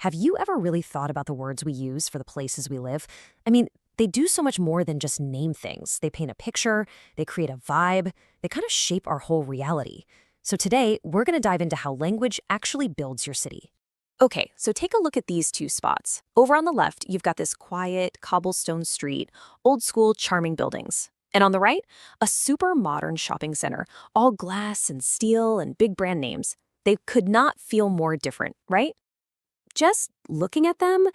Have you ever really thought about the words we use for the places we live? I mean, they do so much more than just name things. They paint a picture, they create a vibe, they kind of shape our whole reality. So today, we're going to dive into how language actually builds your city. Okay, so take a look at these two spots. Over on the left, you've got this quiet, cobblestone street, old school, charming buildings. And on the right, a super modern shopping center, all glass and steel and big brand names. They could not feel more different, right? Just looking at them,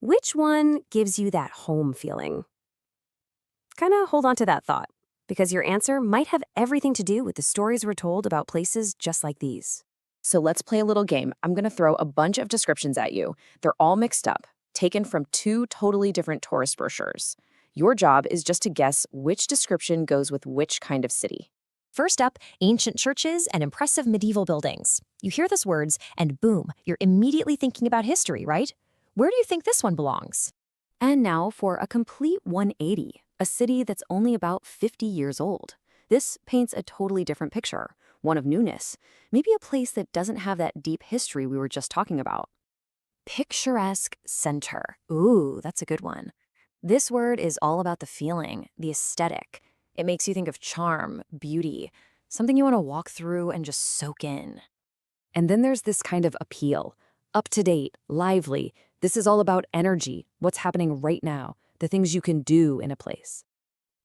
which one gives you that home feeling? Kind of hold on to that thought, because your answer might have everything to do with the stories we're told about places just like these. So let's play a little game. I'm going to throw a bunch of descriptions at you. They're all mixed up, taken from two totally different tourist brochures. Your job is just to guess which description goes with which kind of city. First up, ancient churches and impressive medieval buildings. You hear those words, and boom, you're immediately thinking about history, right? Where do you think this one belongs? And now for a complete 180, a city that's only about 50 years old. This paints a totally different picture, one of newness, maybe a place that doesn't have that deep history we were just talking about. Picturesque center. Ooh, that's a good one. This word is all about the feeling, the aesthetic. It makes you think of charm, beauty, something you want to walk through and just soak in. And then there's this kind of appeal. Up to date, lively. This is all about energy, what's happening right now, the things you can do in a place.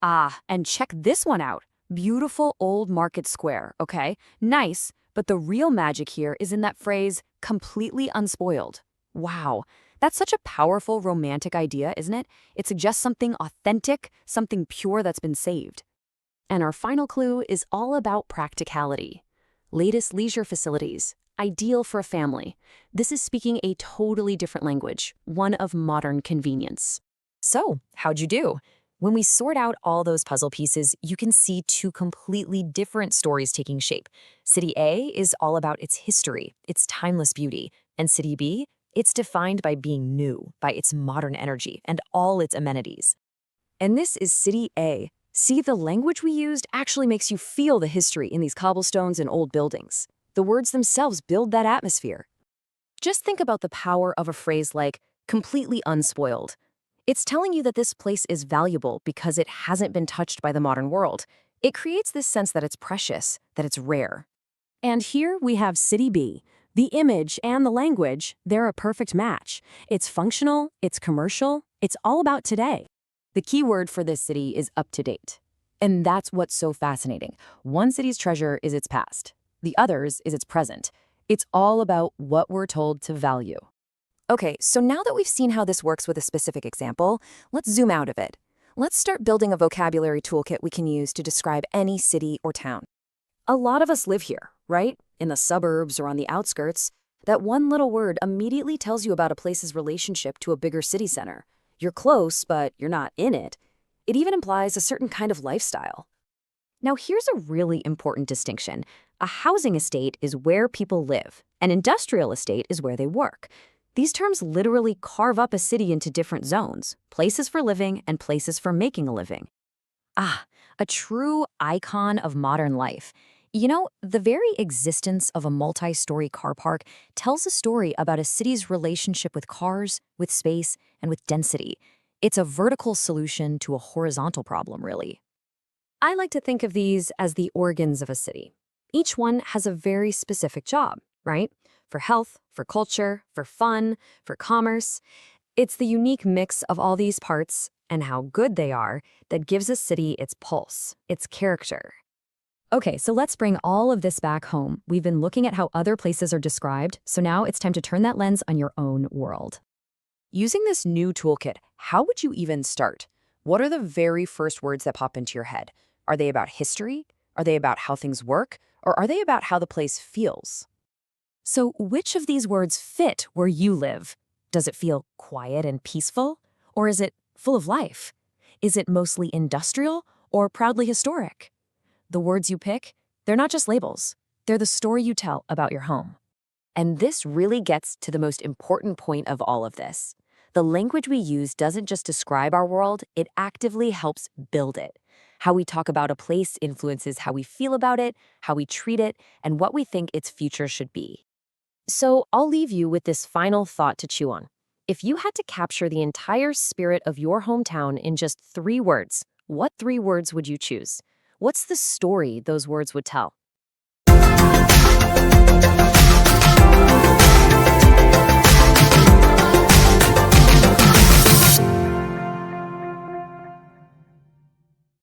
Ah, and check this one out. Beautiful old market square, okay? Nice, but the real magic here is in that phrase, completely unspoiled. Wow, that's such a powerful romantic idea, isn't it? It suggests something authentic, something pure that's been saved. And our final clue is all about practicality. Latest leisure facilities, ideal for a family. This is speaking a totally different language, one of modern convenience. So, how'd you do? When we sort out all those puzzle pieces, you can see two completely different stories taking shape. City A is all about its history, its timeless beauty, and City B, it's defined by being new, by its modern energy, and all its amenities. And this is City A. See, the language we used actually makes you feel the history in these cobblestones and old buildings. The words themselves build that atmosphere. Just think about the power of a phrase like, completely unspoiled. It's telling you that this place is valuable because it hasn't been touched by the modern world. It creates this sense that it's precious, that it's rare. And here we have City B. The image and the language, they're a perfect match. It's functional, it's commercial, it's all about today. The key word for this city is up to date. And that's what's so fascinating. One city's treasure is its past. The other's is its present. It's all about what we're told to value. Okay, so now that we've seen how this works with a specific example, let's zoom out of it. Let's start building a vocabulary toolkit we can use to describe any city or town. A lot of us live here, right? In the suburbs or on the outskirts. That one little word immediately tells you about a place's relationship to a bigger city center. You're close, but you're not in it. It even implies a certain kind of lifestyle. Now here's a really important distinction. A housing estate is where people live. An industrial estate is where they work. These terms literally carve up a city into different zones, places for living and places for making a living. Ah, a true icon of modern life. You know, the very existence of a multi-story car park tells a story about a city's relationship with cars, with space, and with density. It's a vertical solution to a horizontal problem, really. I like to think of these as the organs of a city. Each one has a very specific job, right? For health, for culture, for fun, for commerce. It's the unique mix of all these parts and how good they are that gives a city its pulse, its character. Okay, so let's bring all of this back home. We've been looking at how other places are described, so now it's time to turn that lens on your own world. Using this new toolkit, how would you even start? What are the very first words that pop into your head? Are they about history? Are they about how things work? Or are they about how the place feels? So which of these words fit where you live? Does it feel quiet and peaceful? Or is it full of life? Is it mostly industrial or proudly historic? The words you pick, they're not just labels. They're the story you tell about your home. And this really gets to the most important point of all of this. The language we use doesn't just describe our world, it actively helps build it. How we talk about a place influences how we feel about it, how we treat it, and what we think its future should be. So I'll leave you with this final thought to chew on. If you had to capture the entire spirit of your hometown in just 3 words, what 3 words would you choose? What's the story those words would tell?